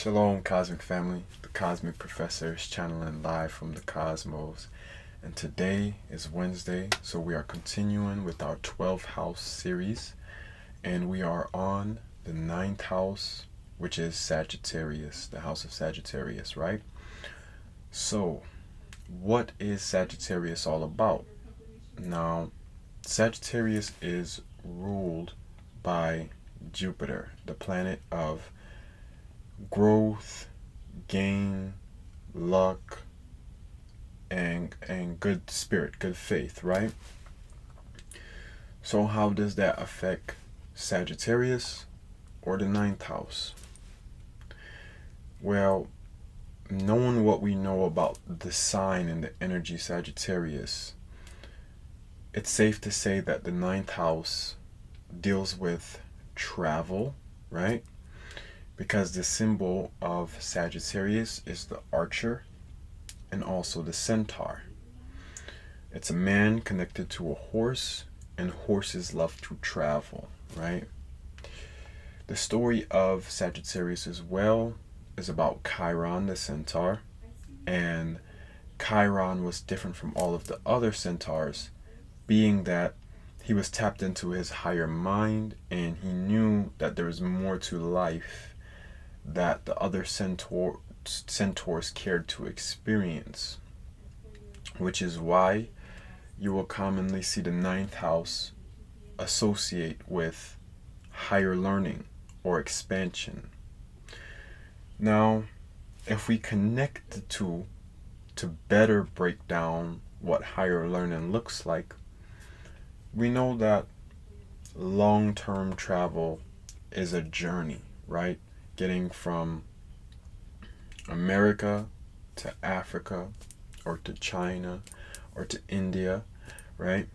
Shalom, Cosmic Family. The Cosmic Professor is channeling live from the cosmos. And today is Wednesday, so we are continuing with our 12th house series. And we are on the 9th house, which is Sagittarius, the house of Sagittarius, right? So, what is Sagittarius all about? Now, Sagittarius is ruled by Jupiter, the planet of growth, gain, luck, and good spirit, good faith, right? So how does that affect Sagittarius or the 9th house? Well, knowing what we know about the sign and the energy Sagittarius, it's safe to say that the 9th house deals with travel, right? Because the symbol of Sagittarius is the archer and also the centaur. It's a man connected to a horse, and horses love to travel, right? The story of Sagittarius as well is about Chiron the centaur, and Chiron was different from all of the other centaurs, being that he was tapped into his higher mind and he knew that there was more to life that the other centaurs cared to experience, which is why you will commonly see the 9th house associate with higher learning or expansion. Now, if we connect the two to better break down what higher learning looks like, we know that long-term travel is a journey, right? Getting from America to Africa or to China or to India, right?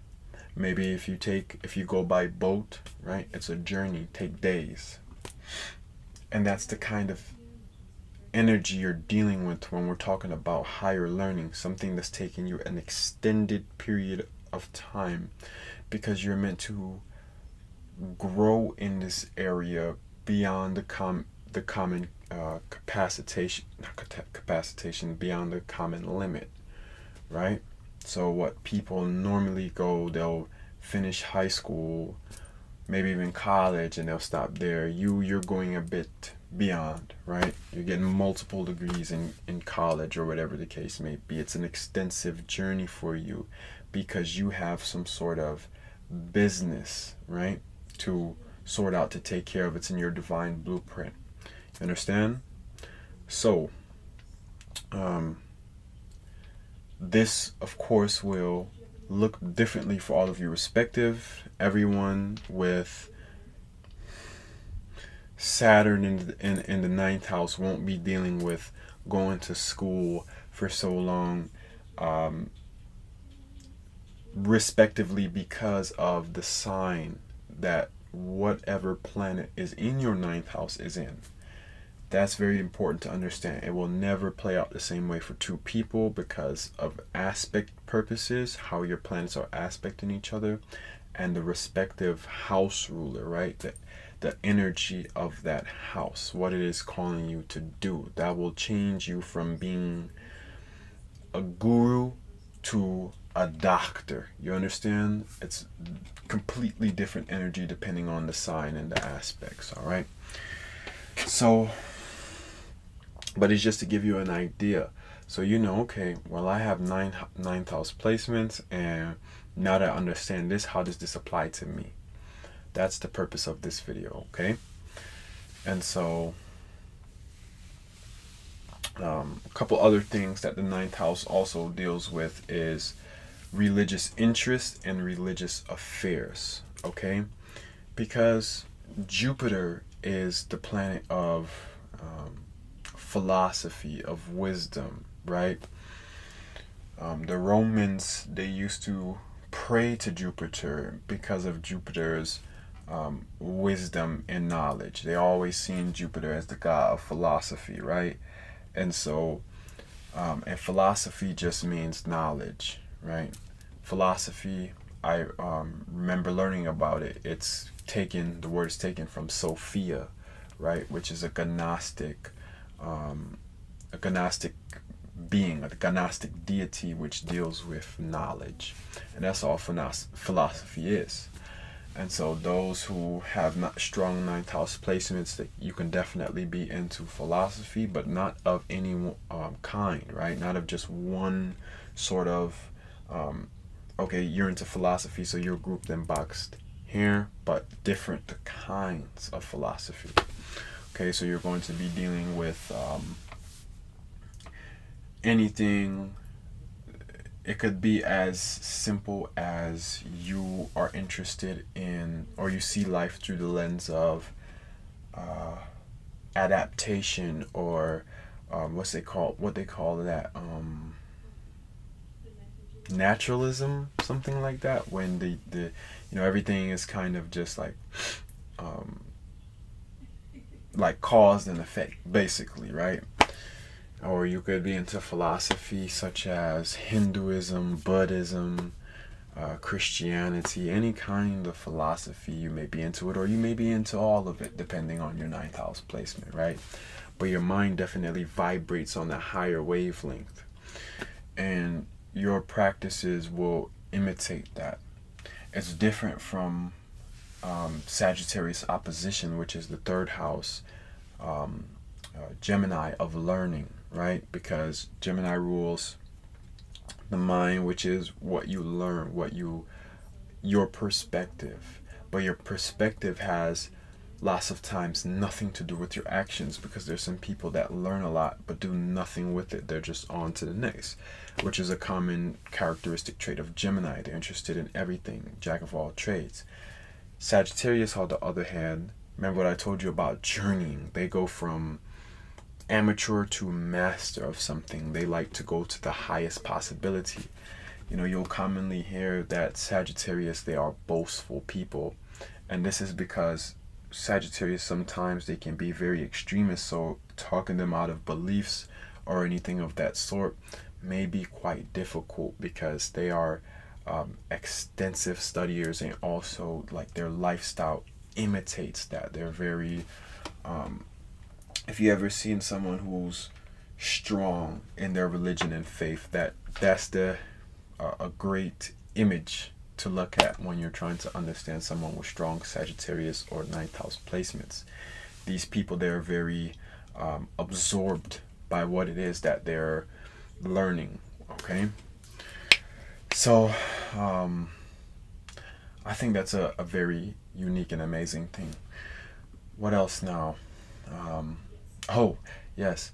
Maybe if you go by boat, right? It's a journey, take days. And that's the kind of energy you're dealing with when we're talking about higher learning, something that's taking you an extended period of time, because you're meant to grow in this area beyond the common capacitation, beyond the common limit, right? So what people normally go, they'll finish high school, maybe even college, and they'll stop there. You're going a bit beyond, right? You're getting multiple degrees in college or whatever the case may be. It's an extensive journey for you because you have some sort of business, right, to sort out, to take care of. It's in your divine blueprint. Understand? So, this, of course, will look differently for all of you respective. Everyone with Saturn in the 9th house won't be dealing with going to school for so long, respectively, because of the sign that whatever planet is in your 9th house is in. That's very important to understand. It will never play out the same way for two people because of aspect purposes, how your planets are aspecting each other, and the respective house ruler, right? The energy of that house, what it is calling you to do. That will change you from being a guru to a doctor. You understand? It's completely different energy depending on the sign and the aspects, all right? So, but it's just to give you an idea. So you know, okay, well, I have 9th house placements, and now that I understand this, how does this apply to me? That's the purpose of this video, okay? And so, a couple other things that the 9th house also deals with is religious interest and religious affairs, okay? Because Jupiter is the planet of philosophy, of wisdom, right? The Romans, they used to pray to Jupiter because of Jupiter's wisdom and knowledge. They always seen Jupiter as the god of philosophy, right? And so, and philosophy just means knowledge, right? Philosophy, I remember learning about it. The word is taken from Sophia, right? Which is a Gnostic a gnostic being, a gnostic deity, which deals with knowledge, and that's all philosophy is. And so those who have not strong ninth house placements, that you can definitely be into philosophy, but not of any kind, right? Not of just one sort of, okay, you're into philosophy, so you're grouped and boxed here, but different kinds of philosophy. Okay, so you're going to be dealing with anything. It could be as simple as you are interested in, or you see life through the lens of adaptation, or what they call that, naturalism, something like that. When the everything is kind of just um, like cause and effect, basically, right? Or you could be into philosophy such as Hinduism, Buddhism, Christianity, any kind of philosophy. You may be into it, or you may be into all of it, depending on your ninth house placement, right? But your mind definitely vibrates on a higher wavelength, and your practices will imitate that. It's different from Sagittarius opposition, which is the third house, Gemini of learning, right? Because Gemini rules the mind, which is what you learn, your perspective. But your perspective has lots of times nothing to do with your actions, because there's some people that learn a lot but do nothing with it. They're just on to the next, which is a common characteristic trait of Gemini. They're interested in everything, jack of all trades. Sagittarius, on the other hand, remember what I told you about journeying. They go from amateur to master of something. They like to go to the highest possibility. You'll commonly hear that Sagittarius, they are boastful people. And this is because Sagittarius, sometimes they can be very extremist, so talking them out of beliefs or anything of that sort may be quite difficult, because they are extensive studiers, and also like their lifestyle imitates that. They're very if you ever seen someone who's strong in their religion and faith, that's a great image to look at when you're trying to understand someone with strong Sagittarius or ninth house placements. These people, they're very absorbed by what it is that they're learning. Okay, so I think that's a very unique and amazing thing. What else now? Oh yes,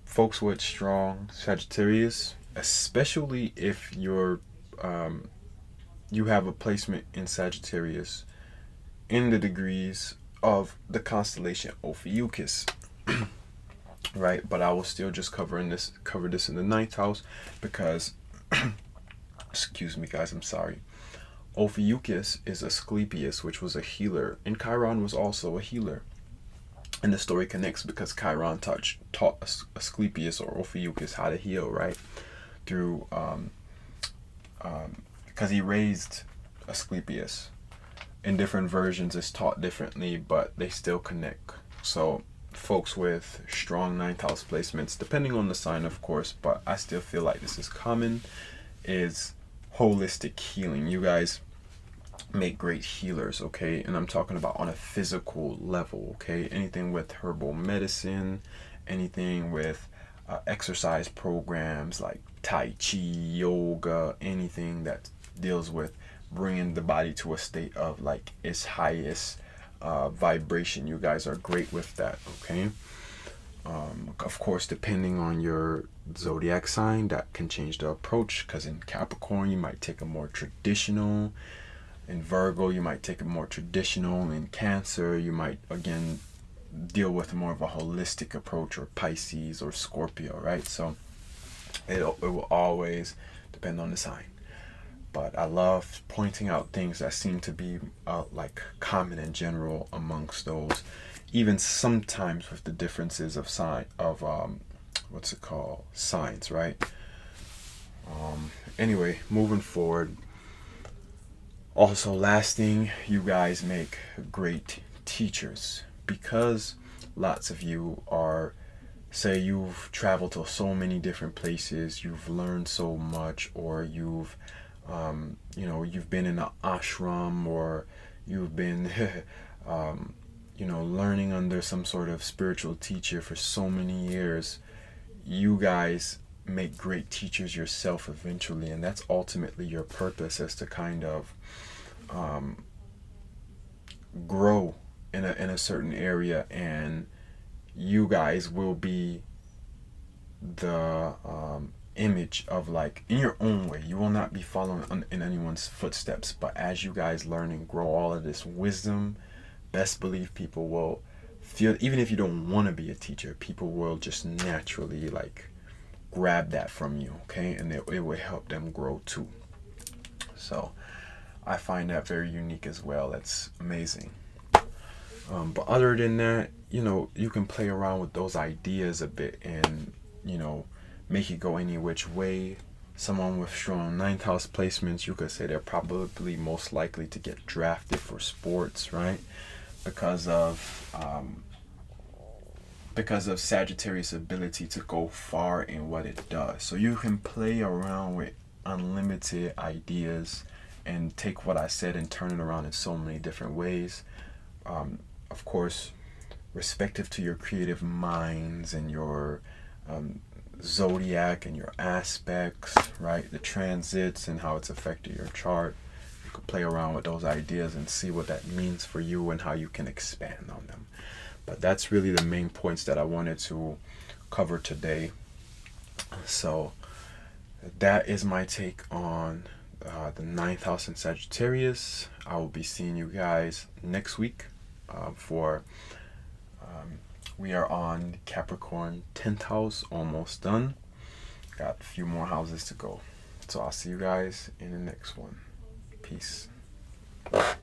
folks with strong Sagittarius, especially if you have a placement in Sagittarius in the degrees of the constellation Ophiuchus, right? But I will still just cover this in the ninth house, because excuse me guys, I'm sorry. Ophiuchus is Asclepius, which was a healer, and Chiron was also a healer. And the story connects because Chiron taught Asclepius or Ophiuchus how to heal, right? Through because he raised Asclepius. In different versions, it's taught differently, but they still connect. So folks with strong ninth house placements, depending on the sign, of course, but I still feel like this is common, is holistic healing. You guys make great healers, okay? And I'm talking about on a physical level, okay? Anything with herbal medicine, anything with exercise programs like Tai Chi, yoga, anything that deals with bringing the body to a state of like its highest vibration. You guys are great with that, okay? Of course, depending on your zodiac sign, that can change the approach, because in Capricorn, you might take a more traditional. In Virgo, you might take a more traditional. In Cancer, you might, again, deal with more of a holistic approach, or Pisces or Scorpio, right? So it will always depend on the sign. But I love pointing out things that seem to be like common in general amongst those, even sometimes with the differences of signs, right? Anyway, moving forward. Also, last thing, you guys make great teachers, because lots of you are, say you've traveled to so many different places, you've learned so much, or you've you've been in an ashram, or you've been learning under some sort of spiritual teacher for so many years. You guys make great teachers yourself eventually, and that's ultimately your purpose, is to kind of grow in a certain area, and you guys will be the image of, like, in your own way. You will not be following in anyone's footsteps, but as you guys learn and grow all of this wisdom, best believe people will feel, even if you don't want to be a teacher, people will just naturally like grab that from you, okay? And it will help them grow too. So I find that very unique as well. That's amazing. But other than that, you can play around with those ideas a bit, and make it go any which way. Someone with strong ninth house placements, you could say they're probably most likely to get drafted for sports, right? Because of Sagittarius' ability to go far in what it does. So you can play around with unlimited ideas and take what I said and turn it around in so many different ways. Of course, respective to your creative minds and your zodiac and your aspects, right? The transits and how it's affected your chart. You could play around with those ideas and see what that means for you and how you can expand on them. But that's really the main points that I wanted to cover today. So that is my take on the ninth house in Sagittarius. I will be seeing you guys next week for we are on Capricorn 10th house, almost done. Got a few more houses to go. So I'll see you guys in the next one. Peace.